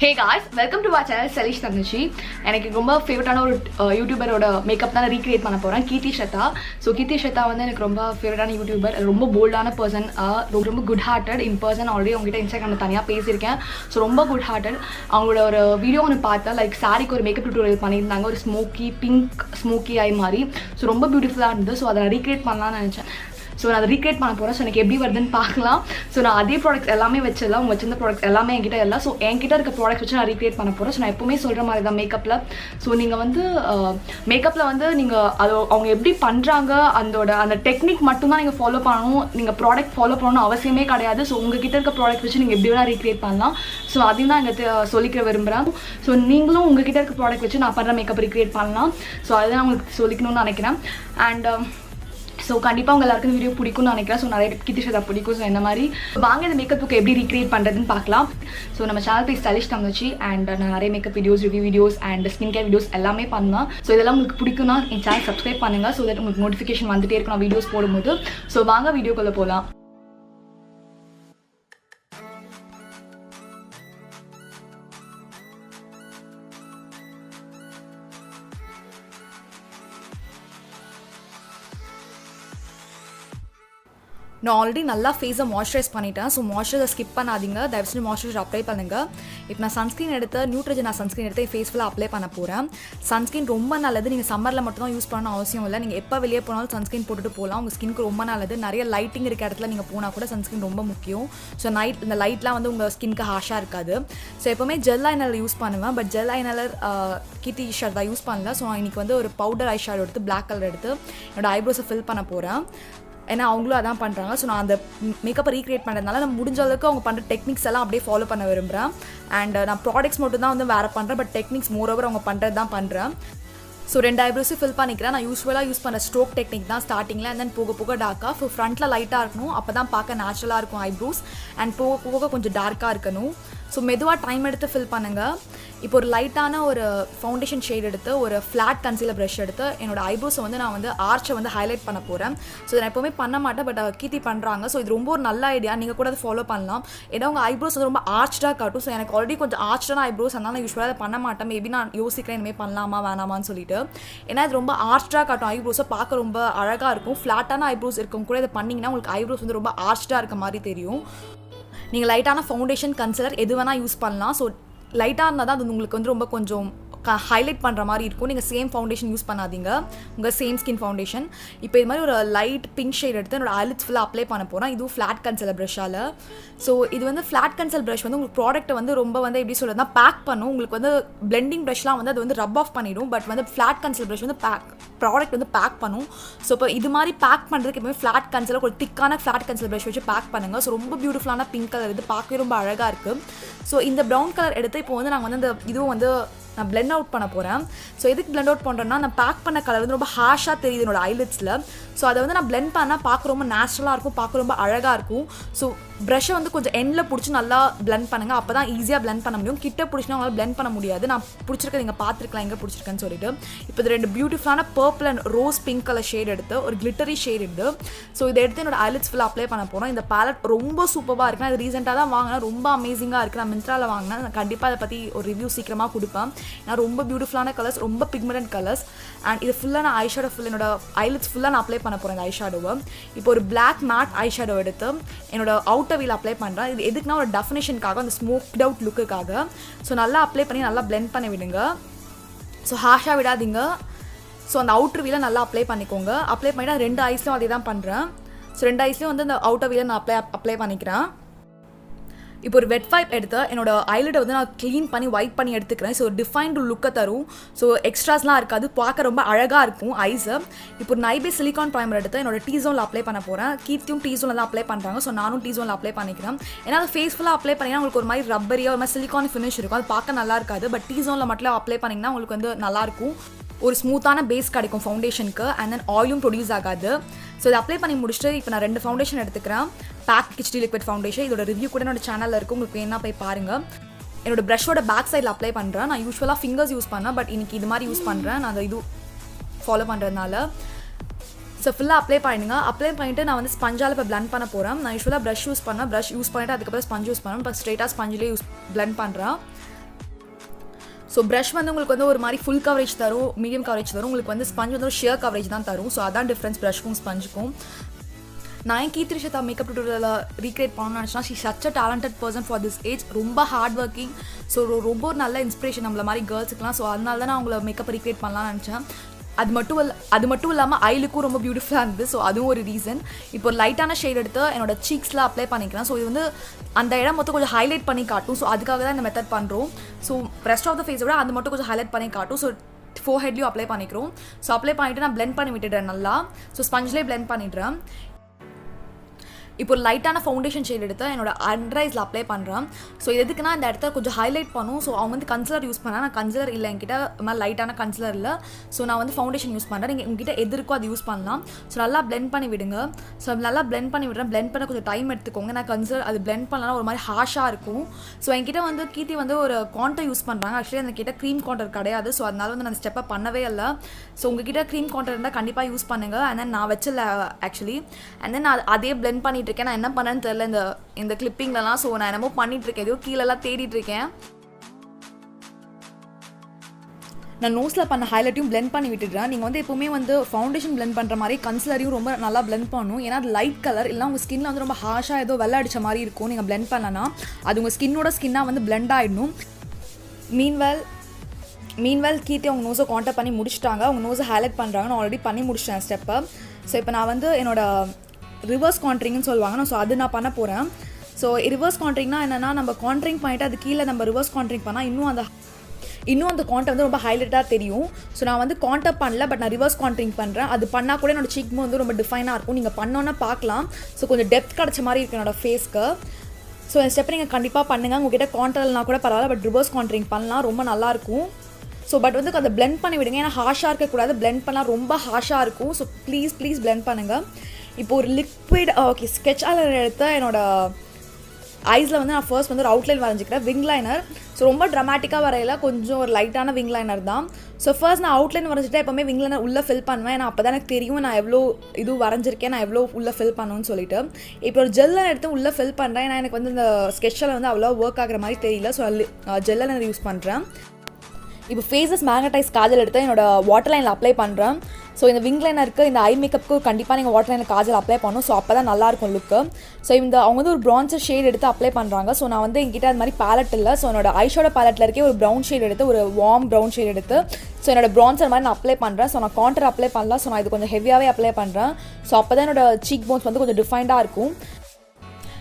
Hey guys, welcome to our channel Keerthi Shrathah. எனக்கு ரொம்ப ஃபேவரட்டான ஒரு யூடியூபரோட மேக்கப் தான் ரீக்ரியேட் பண்ண போறேன். Keerthi Shrathah. So Keerthi Shrathah வந்து எனக்கு ரொம்ப ஃபேவரட்டான யூடியூபர். ரொம்ப போல்டான பர்சன், ரொம்ப good hearted in person. Already உங்ககிட்ட இன்ஸ்டாகிராம்ல தனியா பேசியிருக்கேன். ஸோ ரொம்ப குட் ஹார்ட்டட். அவங்களோட ஒரு வீடியோ ஒன்று பார்த்தா லைக் சாரிக்கு ஒரு மேக்கப் டியூட்டோரியல் பண்ணியிருந்தாங்க, ஒரு பிங்க் ஸ்மோக்கி ஐ மாதிரி. ஸோ ரொம்ப பியூட்டிஃபுல்லாக இருந்தது. ஸோ அதை ரீக்ரியேட் பண்ணலாம்னு நினச்சேன். ஸோ நான் அதை ரீக்ரியேட் பண்ண போகிறேன். ஸோ எனக்கு எப்படி வருதுன்னு பார்க்கலாம். ஸோ நான் அதே ப்ராடக்ட்ஸ் எல்லாமே வச்சிடலாம். அவங்க வச்சிருந்த ப்ராடக்ட்ஸ் எல்லாமே என்கிட்ட இல்லை. ஸோ என்கிட்ட இருக்க ப்ராடக்ட்ஸ் வச்சு நான் ரீக்ரியேட் பண்ண போகிறேன். ஸோ நான் எப்பவுமே சொல்கிற மாதிரி தான் மேக்கப்பில். ஸோ நீங்கள் வந்து மேக்கப்பில் வந்து நீங்கள் அது அவங்க எப்படி பண்ணுறாங்க அந்த டெக்னிக் மட்டும்தான் நீங்கள் ஃபாலோ பண்ணணும். நீங்கள் ப்ராடக்ட் ஃபாலோ பண்ணணும்னு அவசியமே கிடையாது. ஸோ உங்ககிட்ட இருக்க ப்ராடக்ட் வச்சு நீங்கள் எப்படி வேணால் ரீக்ரியேட் பண்ணலாம். ஸோ அதையும் தான் இங்கே சொல்லிக்க விரும்புகிறேன். ஸோ நீங்களும் உங்ககிட்ட இருக்க ப்ராடக்ட் வச்சு நான் பண்ணுற மேக்கப் ரீக்ரியேட் பண்ணலாம். ஸோ அதை நான் உங்களுக்கு சொல்லிக்கணும்னு நினைக்கிறேன். அண்ட் ஸோ கண்டிப்பாக உங்கள் எல்லாருக்கும் வீடியோ பிடிக்கும்னு நினைக்கிறேன். ஸோ நிறைய Keerthi Shrathah பிடிக்கும். ஸோ இந்த மாதிரி வாங்க இந்த மேக்கப் புக்கு எப்படி ரீக்ரியேட் பண்ணுறதுன்னு பார்க்கலாம். ஸோ நம்ம சேனல் பேர் ஸ்டைலிஷ் தமிழ்ச்சி. அண்ட் நான் நிறைய makeup videos, review videos and skin care videos எல்லாமே பண்ணலாம். ஸோ இதெல்லாம் உங்களுக்கு பிடிக்கும்னா என் சேனல் சப்ஸ்கிரைப் பண்ணுங்கள். ஸோ தட் உங்களுக்கு நோட்டிஃபிகேஷன் வந்துட்டே இருக்கும் நான் வீடியோஸ் போடும்போது. ஸோ வாங்க வீடியோக்குள்ளே போகலாம். நான் ஆல்ரெடி நல்லா ஃபேஸை மாய்ஸ்சரைஸ் பண்ணிட்டேன். ஸோ மாய்ஸ்சரைசர் ஸ்கிப் பண்ணாதீங்க, தயவு செஞ்சு மாய்ஸ்சரைசர் அப்ளை பண்ணுங்கள். இப்போ நான் சன்ஸ்க்ரீன் எடுத்து Neutrogena Sunscreen எடுத்து ஃபேஸ் ஃபுல்லாக அப்ளை பண்ண போகிறேன். சன்ஸ்க்ரீன் ரொம்ப நல்லது. நீங்கள் சம்மரில் மட்டும் தான் யூஸ் பண்ணணும் அவசியம் இல்லை. நீங்கள் எப்போ வெளியே போனாலும் சன்ஸ்க்ரீன் போட்டுட்டு போகலாம். உங்கள் ஸ்கின்க்கு ரொம்ப நல்லது. நிறைய லைட்டிங் இருக்க இடத்துல நீங்கள் போனால் கூட சன்ஸ்க்ரீன் ரொம்ப முக்கியம். ஸோ இந்த லைட்லாம் வந்து உங்கள் ஸ்கின்க்கு ஹாஷாக இருக்காது. ஸோ எப்போவுமே ஜெல் ஐலைனர் யூஸ் பண்ணுவேன். But gel eyeliner Keerthi Shrathah use பண்ணல. ஸோ நான் இன்றைக்கி வந்து ஒரு பவுடர் ஐ ஷேடோ எடுத்து பிளாக் கலர் எடுத்து என்னோடய ஐப்ரோஸை ஃபில் பண்ண போகிறேன். ஏன்னா அவங்களும் அதான் பண்ணுறாங்க. ஸோ நான் அந்த மேக்கப்பை ரீக்ரியேட் பண்ணுறதுனால நான் முடிஞ்ச அளவுக்கு அவங்க பண்ணுற டெக்னிக்ஸ் எல்லாம் அப்படியே ஃபாலோ பண்ண விரும்புகிறேன். அண்ட் நான் ப்ராடக்ட்ஸ் மட்டும் தான் வந்து வேறு பண்ணுறேன். பட் டெக்னிக்ஸ் மோரோவர் அவங்க பண்ணுறது தான் பண்ணுறேன். ஸோ 2 ஐப்ரோஸும் ஃபில் பண்ணிக்கிறேன். நான் யூஸ்வலாக யூஸ் பண்ணுற ஸ்ட்ரோக் டெக்னிக் தான் ஸ்டார்டிங்கில். அண்ட் தென் போக போக டார்க்காக. ஸோ ஃப்ரண்ட்டில் லைட்டாக இருக்கணும், அப்போ தான் பார்க்க நேச்சுரலாக இருக்கும் ஐப்ரோஸ். அண்ட் போக போக கொஞ்சம் டார்க்காக இருக்கணும். ஸோ மெதுவாக டைம் எடுத்து ஃபில் பண்ணுங்கள். இப்போ ஒரு லைட்டான ஒரு ஃபவுண்டேஷன் ஷேட் எடுத்து ஒரு ஃப்ளாட் கன்சீலர் ப்ரஷ் எடுத்து என்னோடய ஐப்ரோஸை வந்து நான் வந்து ஆர்ச்சை வந்து ஹைலைட் பண்ண போகிறேன். ஸோ நான் எப்போவுமே பண்ண மாட்டேன், பட் Keerthi பண்ணுறாங்க. ஸோ இது ரொம்ப ஒரு நல்ல ஐடியா. நீங்கள் கூட அதை ஃபாலோ பண்ணலாம். ஏன்னா உங்கள் ஐப்ரோஸ் வந்து ரொம்ப ஆர்ச்டாக காட்டும். ஸோ எனக்கு ஆல்ரெடி கொஞ்சம் ஆர்ச்டான ஐப்ரோஸ், அதனால் நான் யூஸ்வலாக அதை பண்ண மாட்டேன். மேபி நான் யோசிக்கிறேன் இனிமேல் பண்ணலாமா வேணாமான்னு சொல்லிட்டு. ஏன்னா இது ரொம்ப ஆர்ச்டாக காட்டும் ஐப்ரோஸை, பார்க்க ரொம்ப அழகாக இருக்கும். ஃப்ளாட்டான ஐப்ரோஸ் இருக்கும் கூட இதை பண்ணிங்கன்னா உங்களுக்கு ஐப்ரோஸ் வந்து ரொம்ப ஆர்ச்டாக இருக்க மாதிரி தெரியும். நீங்கள் லைட்டான ஃபவுண்டேஷன் கன்சிலர் எது வேணால் யூஸ் பண்ணலாம். ஸோ லைட்டாக இருந்தால் தான் அது உங்களுக்கு வந்து ரொம்ப கொஞ்சம் ஹைலைட் பண்ணுற மாதிரி இருக்கும். நீங்கள் சேம் ஃபவுண்டேஷன் யூஸ் பண்ணாதீங்க, உங்கள் சேம் ஸ்கின் ஃபவுண்டேஷன். இப்போ இது மாதிரி ஒரு லைட் பிங்க் ஷேட் எடுத்து என்னோட ஐலிட்ஸ் ஃபுல்லாக அப்ளை பண்ண போகிறேன். இதுவும் ஃப்ளாட் கன்சிலர் ப்ரஷ்ஷால். ஸோ இது வந்து ஃப்ளாட் கன்சிலர் ப்ரஷ் வந்து உங்களுக்கு ப்ராடக்ட்டை வந்து ரொம்ப வந்து எப்படி சொல்கிறதுனா பேக் பண்ணும். உங்களுக்கு வந்து பிளெண்டிங் ப்ரஷ்லாம் வந்து அது வந்து ரப் ஆஃப் பண்ணிடும். பட் வந்து ஃப்ளாட் கன்சிலர் ப்ரஷ் வந்து ப்ராடக்ட் வந்து பேக் பண்ணும். ஸோ இப்போ இது மாதிரி பேக் பண்ணுறதுக்கு எப்பவுமே ஃப்ளாட் கன்சிலர் ஒரு திக்கான ஃப்ளாட் கன்சிலர் ப்ரஷ் வச்சு பேக் பண்ணுங்கள். ஸோ ரொம்ப பியூட்டிஃபுல்லான பிங்க் கலர் இது பார்க்கவே ரொம்ப அழகாக இருக்குது. ஸோ இந்த ப்ரௌன் கலர் எடுத்து இப்போ வந்து நாங்கள் வந்து இந்த இதுவும் வந்து நான் பிளெண்ட் அவுட் பண்ண போகிறேன். ஸோ எதுக்கு பிளெண்ட் அவுட் பண்ணுறேன்னா, நான் பேக் பண்ண கலர் வந்து ரொம்ப ஹாஷாக தெரியுது என்னோட ஐலிட்ஸில். ஸோ அதை வந்து நான் பிளெண்ட் பண்ணால் பார்க்க ரொம்ப நேச்சுரலாக இருக்கும், பார்க்க ரொம்ப அழகாக இருக்கும். ஸோ ப்ரஷ்ஷை வந்து கொஞ்சம் எண்ணில் பிடிச்சி நல்லா பிளெண்ட் பண்ணுங்கள். அப்போ தான் ஈஸியாக பிளெண்ட் பண்ண முடியும். கிட்ட பிடிச்சினா உங்களால் பிளெண்ட் பண்ண முடியாது. நான் பிடிச்சிருக்கேன், நீங்கள் பார்த்துருக்கலாம் எங்கே பிடிச்சிருக்கேன்னு சொல்லிட்டு. இப்போ இது 2 பியூட்டிஃபுல்லான purple and rose pink colour shade எடுத்து ஒரு கிளிட்டரி ஷேட் எடுத்து ஸோ இதை எடுத்து என்னோட ஐலிட்ஸ் ஃபுல்லாக அப்ளை பண்ண போகிறோம். இந்த பேலட் ரொம்ப சூப்பராக இருக்குது. நான் இது ரீசெண்டாக தான் வாங்கினேன், ரொம்ப அமேசிங்காக இருக்குது. நான் மிந்த்ராவில் வாங்கினேன். நான் கண்டிப்பாக அதை பற்றி ஒரு ரிவ்யூ சீக்கிரமாக கொடுப்பேன். ஏன்னா ரொம்ப பியூட்டிஃபுல்லான கலர்ஸ், ரொம்ப பிக்மெண்டட் கலர்ஸ். அண்ட் இது ஃபுல்லாக நான் ஐ ஷேடோ என்னோட ஐலிட்ஸ் ஃபுல்லாக நான் அப்ளை பண்ண போகிறேன் இந்த ஐ ஷேடோவை. இப்போ ஒரு பிளாக் மேட் ஐ ஷேடோ எடுத்து என்னோட அவுட்டர் வீல் அப்ளை பண்ணுறேன். இது எதுக்குன்னா ஒரு டெஃபினேஷனுக்காக, அந்த ஸ்மோக்ட் அவுட் லுக்குக்காக. ஸோ நல்லா அப்ளை பண்ணி நல்லா பிளெண்ட் பண்ணி விடுங்க. ஸோ ஹாஷாக விடாதீங்க. ஸோ அந்த அவுட்டர் வீலை நல்லா அப்ளை பண்ணிக்கோங்க. அப்ளை பண்ணிவிட்டு 2 ஐஸ்லையும் அதே தான் பண்ணுறேன். ஸோ 2 ஐஸ்லையும் வந்து அந்த அவுட்டர் வீலை நான் அப்ளை பண்ணிக்கிறேன். இப்போ ஒரு வெட் வைப் எடுத்து என்னோட ஐலிட்டை வந்து நான் க்ளீன் பண்ணி வைப் பண்ணி எடுத்துக்கிறேன். ஸோ டிஃபைன்டு லுக்கை தரும். ஸோ எக்ஸ்ட்ராஸ்லாம் இருக்காது, பார்க்க ரொம்ப அழகாக இருக்கும் ஐஸை. இப்போ ஒரு Nybae சிலிகான் ப்ரைமர் எடுத்து என்னோட டீசோனில் அப்ளை பண்ண போகிறேன். கீர்த்தியும் டீசோனில் தான் அப்ளை பண்ணுறாங்க. ஸோ நானும் டீசோனில் அப்ளை பண்ணிக்கிறேன். ஏன்னா அது ஃபேஸ் ஃபுல்லாக அப்ளை பண்ணிங்கன்னா உங்களுக்கு ஒரு மாதிரி ரப்பரியாக ஒரு மாதிரி சிலிகான் ஃபினிஷ் இருக்கும். அது பார்க்க நல்லா இருக்காது. பட் டீசோனில் மட்டும் அப்ளை பண்ணிங்கன்னா உங்களுக்கு வந்து நல்லாயிருக்கும். ஒரு ஸ்மூத்தான பேஸ் கிடைக்கும் ஃபவுண்டேஷனுக்கு. அண்ட் தென் ஆயிலும் ப்ரொடியூஸ் ஆகாது. ஸோ இதை அப்ளை பண்ணி முடிச்சுட்டு இப்போ நான் 2 ஃபவுண்டேஷன் எடுத்துக்கிறேன். PAC HD Liquid Foundation. இதோட ரிவ்யூ கூட என்னோட சேனலில் இருக்கும், உங்களுக்கு வேணா போய் பாருங்கள். என்னோட ப்ரஷோட பேக் சைடில் அப்ளை பண்ணுறேன். நான் யூஸ்வலாக ஃபிங்கர்ஸ் யூஸ் பண்ணேன், பட் இன்றைக்கி இது மாதிரி யூஸ் பண்ணுறேன். நான் அதை இது ஃபாலோ பண்ணுறதுனால. ஸோ ஃபுல்லாக அப்ளை பண்ணிடுங்க. அப்ளை பண்ணிவிட்டு நான் வந்து ஸ்பஞ்சால் இப்போ பிளெண்ட் பண்ண போகிறேன். நான் யூஸ்வலாக ப்ரஷ் யூஸ் பண்ணிவிட்டு அதுக்கப்புறம் ஸ்பஞ்ச் யூஸ் பண்ணுவேன். இப்போ ஸ்ட்ரெயிட்டாக ஸ்பஞ்சிலே பிளெண்ட் பண்ணுறேன். ஸோ ப்ரஷ் வந்து உங்களுக்கு வந்து ஒரு மாதிரி ஃபுல் கவரேஜ் தரும், மீடியம் கவரேஜ் தரும். உங்களுக்கு வந்து ஸ்பஞ்ச் வந்து ஒரு ஷியர் கவரேஜ் தான் தரும். ஸோ அதான் டிஃப்ரென்ஸ் ப்ரஷ்க்கும் ஸ்பஞ்சுக்கும். நான் கீர்த்தி ஷரதா மேக்கப் டியூட்டோரியலை ரீக்ரியேட் பண்ணணும்னு நினச்சினா she such a talented person for this age. ரொம்ப ஹார்ட் ஒர்க்கிங். ஸோ ரொம்ப ஒரு நல்ல இன்ஸ்பிரேஷன் நம்மள மாதிரி கேர்ள்ஸுக்குலாம். ஸோ அதனால தான் நான் அவங்கள மேக்கப் ரீக்ரியேட் பண்ணலாம்னு நினச்சேன். அது மட்டும் இல்லாமல் ஐலுக்கும் ரொம்ப பியூட்டிஃபுல்லாக இருந்தது. ஸோ அதுவும் ஒரு ரீசன். இப்போ லைட்டான ஷேட் எடுத்து என்னோட சீக்ஸில் அப்ளை பண்ணிக்கிறேன். ஸோ இது வந்து அந்த இடம் மொத்தம் கொஞ்சம் ஹைலைட் பண்ணி காட்டும். ஸோ அதுக்காக தான் இந்த மெத்தட் பண்ணுறோம். ஸோ ரெஸ்ட் ஆஃப் த ஃபேஸை விட அது மட்டும் கொஞ்சம் ஹைலைட் பண்ணி காட்டும். ஸோ ஃபோர்ஹெட்லையும் அப்ளை பண்ணிக்கிறோம். ஸோ அப்ளை பண்ணிவிட்டு நான் பிளெண்ட் பண்ணி விட்டுடுறேன் நல்லா. ஸோ ஸ்பஞ்ச்லேயே பிளெண்ட் பண்ணிடுறேன். இப்போ ஒரு லைட்டான ஃபவுண்டேஷன் ஷேட் எடுத்து என்னோட அண்டர் ஐஸில் அப்ளை பண்ணுறேன். ஸோ இது எதுக்குன்னா இந்த இடத்த கொஞ்சம் ஹைலைட் பண்ணும். ஸோ அவங்க வந்து கன்சிலர் யூஸ் பண்ணேன். நான் கன்சிலர் இல்லை என்கிட்ட, மாதிரி லைட்டான கன்சிலர் இல்லை. ஸோ நான் வந்து ஃபவுண்டேஷன் யூஸ் பண்ணுறேன். நீங்கள் உங்ககிட்ட எது இருக்கோ அது யூஸ் பண்ணலாம். ஸோ நல்லா பிளெண்ட் பண்ணி விடுங்க. ஸோ நல்லா பிளெண்ட் பண்ணி விடுறேன். பிளெண்ட் பண்ண கொஞ்சம் டைம் எடுத்துக்கோங்க. நான் கன்சிலர் அது பிளெண்ட் பண்ணலாம் ஒரு மாதிரி ஹாஷாக இருக்கும். ஸோ என்கிட்ட வந்து கீர்த்தி வந்து ஒரு கான்டர் யூஸ் பண்ணுறாங்க. ஆக்சுவலி என்கிட்ட க்ரீம் கான்டர் கிடையாது. ஸோ அதனால வந்து நான் ஸ்டெப்பை பண்ணவே இல்லை. ஸோ உங்ககிட்ட க்ரீம் கான்டர் இருந்தால் கண்டிப்பாக யூஸ் பண்ணுங்கள். அண்ட் தென் நான் வச்சில்ல ஆக்சுவலி. அண்ட் தென் நான் அதே பிளெண்ட் பண்ணிட்டு இருக்கேன். நான் என்ன பண்ணேன்னு தெரியல இந்த கிளிப்பிங்லலாம். ஸோ நான் என்னமோ பண்ணிட்டு இருக்கேன், எதையோ கீழெல்லாம் தேடிட்டு இருக்கேன். நான் நோஸில் பண்ண ஹைலைட்டையும் பிளெண்ட் பண்ணி விட்டுடுறேன். நீங்கள் வந்து எப்போவுமே வந்து ஃபவுண்டேஷன் பிளெண்ட் பண்ணுற மாதிரி கன்சிலரையும் ரொம்ப நல்லா பிளெண்ட் பண்ணணும். ஏன்னா அது லைட் கலர் இல்லை உங்கள் ஸ்கின்னில் வந்து ரொம்ப ஹாஷாக ஏதோ வெள்ளை அடித்த மாதிரி இருக்கும். நீங்கள் பிளெண்ட் பண்ணலன்னா அது உங்கள் ஸ்கின்னாக வந்து பிளெண்ட் ஆகிடணும். மீன்வெல் கீர்த்தி அவங்க நோஸை கான்டாக்ட் பண்ணி முடிச்சிட்டாங்க. அவங்க நோஸை ஹைலைட் பண்ணுறாங்க. நான் ஆல்ரெடி பண்ணி முடிச்சிட்டேன் ஸ்டெப்பை. ஸோ இப்போ நான் வந்து என்னோட ரிவர்ஸ் கான்ட்ரிங்னு சொல்லுவாங்க. ஸோ அது நான் பண்ண போகிறேன். ஸோ ரிவர்ஸ் கான்ட்ரிங்னா என்னென்னா, நம்ம கான்ட்ரிங் பண்ணிவிட்டு அது கீழே நம்ம ரிவர்ஸ் கான்ட்ரிங் பண்ணால் இன்னும் அந்த கான்டர் வந்து ரொம்ப ஹைலைட்டாக தெரியும். ஸோ நான் வந்து கான்டர் பண்ணல, பட் நான் ரிவர்ஸ் கான்ட்ரிங் பண்ணுறேன். அது பண்ணால் கூட என்னோட சீக் வந்து ரொம்ப டிஃபைனாக இருக்கும். நீங்கள் பண்ணோன்னா பார்க்கலாம். ஸோ கொஞ்சம் டெப்த் கிடச்ச மாதிரி இருக்குது என்னோடய ஃபேஸ்க்கு. ஸோ இந்த ஸ்டெப்பை நீங்கள் கண்டிப்பாக பண்ணுங்கள். உங்கள்கிட்ட கான்டர்லாம் கூட பரவாயில்ல, பட் ரிவர்ஸ் கான்ட்ரிங் பண்ணலாம், ரொம்ப நல்லாயிருக்கும். ஸோ பட் வந்து அதை பிளெண்ட் பண்ணி விடுங்க. ஏன்னா ஹாஷாக இருக்கக்கூடாது. பிளெண்ட் பண்ணால் ரொம்ப ஹாஷாக இருக்கும். ஸோ ப்ளீஸ் பிளெண்ட் பண்ணுங்கள். இப்போ ஒரு லிக்விட் ஸ்கெட்ச் ஐலைனர் எடுத்து என்னோட ஐஸில் வந்து நான் ஃபர்ஸ்ட் வந்து ஒரு அவுட்லைன் வரைஞ்சிக்கிறேன். Wing liner. ஸோ ரொம்ப ட்ராமேட்டிக்காக வரையில, கொஞ்சம் ஒரு லைட்டான விங் லைனர் தான். ஸோ ஃபர்ஸ்ட் நான் அவுட்லைன் வரைஞ்சிட்டு எப்போவுமே விங் லைனர் உள்ளே ஃபில் பண்ணுவேன். ஏன்னா அப்போ தான் எனக்கு தெரியும் நான் எவ்வளோ இது வரைஞ்சிருக்கேன், நான் எவ்வளோ உள்ளே ஃபில் பண்ணணும்னு சொல்லிட்டு. இப்போ ஒரு ஜெல்லை எடுத்து உள்ளே ஃபில் பண்ணுறேன். ஏன்னா எனக்கு வந்து இந்த ஸ்கெட்சில் வந்து அவ்வளோ ஒர்க் ஆகிற மாதிரி தெரியல. ஸோ ஜெல் லைனர் யூஸ் பண்ணுறேன். இப்போ ஃபேஸஸ் மேக்னடைஸ் காஜல் எடுத்து என்னோட வாட்டர் லைனில் அப்ளை பண்ணுறேன். ஸோ இந்த விங் லைனருக்கு இந்த ஐ மேக்கப்புக்கு கண்டிப்பாக நீங்கள் வாட்டர் லைனில் காஜல் அப்ளை பண்ணணும். ஸோ அப்போ தான் நல்லாயிருக்கும் லுக்கு. ஸோ அவங்க வந்து ஒரு ப்ரான்சர் ஷேட் எடுத்து அப்ளை பண்ணுறாங்க. ஸோ நான் வந்து என்கிட்ட அது மாதிரி பேலட் இல்லை. ஸோ என்னோட ஐஷோட பேலட்டில் இருக்கே ஒரு ப்ரௌன் ஷேட் எடுத்து, ஒரு வார்ம் ப்ரௌன் ஷேட் எடுத்து ஸோ என்னோட ப்ரான்சர் மாதிரி நான் அப்ளை பண்ணுறேன். ஸோ நான் கான்டர் அப்ளை பண்ணலாம். ஸோ நான் இது கொஞ்சம் ஹெவியாகவே அப்ளை பண்ணுறேன். ஸோ அப்போ தான் என்னோட சீக் போன்ஸ் வந்து கொஞ்சம் டிஃபைண்டாக இருக்கும்.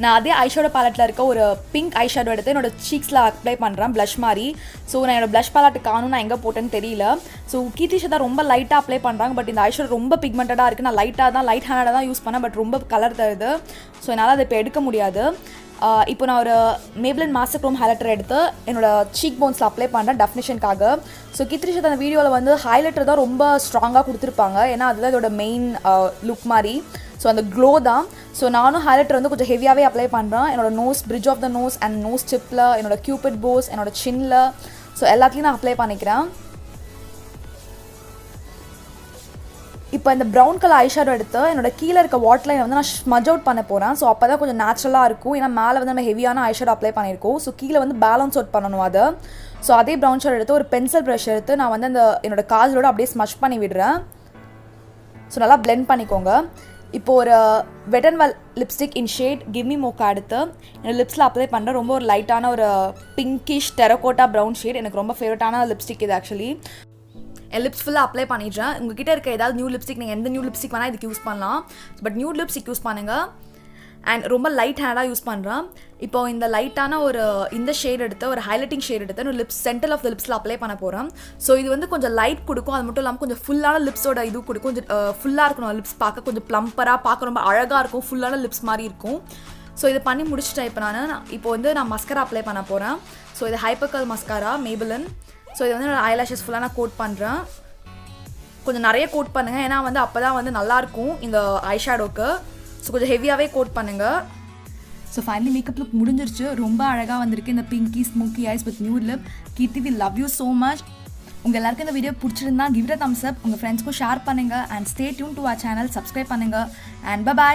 நான் அதே ஐஷேடோ பேலட்டில் இருக்க ஒரு பிங்க் ஐஷேடோ எடுத்து என்னோட சீக்ஸில் அப்ளை பண்ணுறேன், ப்ளஷ் மாதிரி. ஸோ நான் என்னோட ப்ளஷ் பேலட் காணும், நான் எங்கே போட்டேன்னு தெரியல. ஸோ கீர்த்தி ஷரதா ரொம்ப லைட்டாக அப்ளை பண்ணுறாங்க. பட் இந்த ஐஷேடோ ரொம்ப பிக்மெண்டடாக இருக்குது. நான் லைட் ஹேண்டாக தான் யூஸ் பண்ணேன். பட் ரொம்ப கலர் தருது. ஸோ என்னால் அதை இப்போ எடுக்க முடியாது. இப்போ நான் ஒரு மேப்ளின் மாஸ்டர் க்ரோம் ஹைலைட்டர் எடுத்து என்னோட சீக் போன்ஸில் அப்ளை பண்ணுறேன் டெஃபினிஷனுக்காக. ஸோ கீர்த்தி ஷரதா அந்த வீடியோவில் வந்து ஹைலைட்டர் தான் ரொம்ப ஸ்ட்ராங்காக கொடுத்துருப்பாங்க. ஏன்னா அதுதான் இதோட மெயின் லுக் மாதிரி. ஸோ அந்த க்ளோ தான். ஸோ நானும் ஹைலைட்டர் வந்து கொஞ்சம் ஹெவியாகவே அப்ளை பண்ணுறேன். என்னோட nose, bridge of the nose and nose டிப்பில், என்னோட கியூபிட் போஸ், என்னோட சின்னில், ஸோ எல்லாத்துலேயும் நான் அப்ளை பண்ணிக்கிறேன். இப்போ இந்த ப்ரௌன் கலர் ஐஷேடோ எடுத்து என்னோட கீழே இருக்க வாட்டர் லைனை வந்து நான் ஸ்மஜ் அவுட் பண்ண போகிறேன். ஸோ அப்போ தான் கொஞ்சம் நேச்சுரலாக இருக்கும். ஏன்னா மேலே வந்து நம்ம ஹெவியான ஐஷேடோ அப்ளை பண்ணியிருக்கோம். ஸோ கீழே வந்து பேலன்ஸ் அவுட் பண்ணணும் அதை. ஸோ அதே ப்ரௌன் ஷேட் எடுத்து ஒரு பென்சில் ப்ரஷ் எடுத்து நான் வந்து என்னோட காஜலோட அப்படியே ஸ்மஷ் பண்ணி விடுறேன். ஸோ நல்லா பிளெண்ட் பண்ணிக்கோங்க. இப்போ ஒரு wet and wild lipstick in shade give me mocha எடுத்து என்னோட லிப்ஸில் அப்ளை பண்ணுறேன். ரொம்ப ஒரு லைட்டான ஒரு பிங்கிஷ் டெரகோட்டா ப்ரௌன் ஷேட். எனக்கு ரொம்ப ஃபேவரட்டான லிப்ஸ்டிக் இது ஆக்சுவலி. என் லிப்ஸ் ஃபுல்லாக அப்ளை பண்ணிடுறேன். உங்ககிட்ட இருக்க ஏதாவது நியூ லிப்ஸ்டிக், நீங்கள் எந்த நியூ லிப்ஸ்டிக் வேணால் இதுக்கு யூஸ் பண்ணலாம். பட் நியூ லிப்ஸ்டிக் யூஸ் பண்ணுங்கள். அண்ட் ரொம்ப லைட் ஹேண்டாக யூஸ் பண்ணுறேன். இப்போ இந்த லைட்டான இந்த ஷேட் எடுத்து ஒரு ஹைலைட்டிங் ஷேட் எடுத்து ஒரு லிப்ஸ் சென்டர் ஆஃப் த லிப்ஸில் அப்ளை பண்ண போகிறேன். ஸோ இது வந்து கொஞ்சம் லைட் கொடுக்கும். அது மட்டும் இல்லாமல் கொஞ்சம் ஃபுல்லான லிப்ஸோட இது கொடுக்கும். கொஞ்சம் ஃபுல்லாக இருக்கணும் லிப்ஸ், பார்க்க கொஞ்சம் ப்ளம்பராக, பார்க்க ரொம்ப அழகாக இருக்கும். ஃபுல்லான லிப்ஸ் மாதிரி இருக்கும். ஸோ இதை பண்ணி முடிச்சிட்டேன். இப்போ நான் மஸ்கரா அப்ளை பண்ண போகிறேன். ஸோ இது hyper curl mascara Maybelline. So இதை வந்து என்னோட ஐலாஷஸ் ஃபுல்லாக நான் கோட் பண்ணுறேன். கொஞ்சம் நிறைய கோட் பண்ணுங்கள். ஏன்னா வந்து அப்போ தான் வந்து நல்லாயிருக்கும் இந்த ஐஷேடோக்கு. ஸோ கொஞ்சம் ஹெவியாகவே கோட் பண்ணுங்கள். ஸோ ஃபைனலி மேக்கப் லுக் முடிஞ்சிருச்சு. ரொம்ப அழகாக வந்திருக்கு இந்த pinky smokey eyes with new lip. Keerthi, we love you so much. உங்கள் எல்லாருக்கும் இந்த வீடியோ பிடிச்சிருந்தா give it a thumbs up. உங்கள் ஃப்ரெண்ட்ஸ்க்கும் ஷேர் பண்ணுங்கள். And stay tuned to our channel, subscribe பண்ணுங்கள். And by.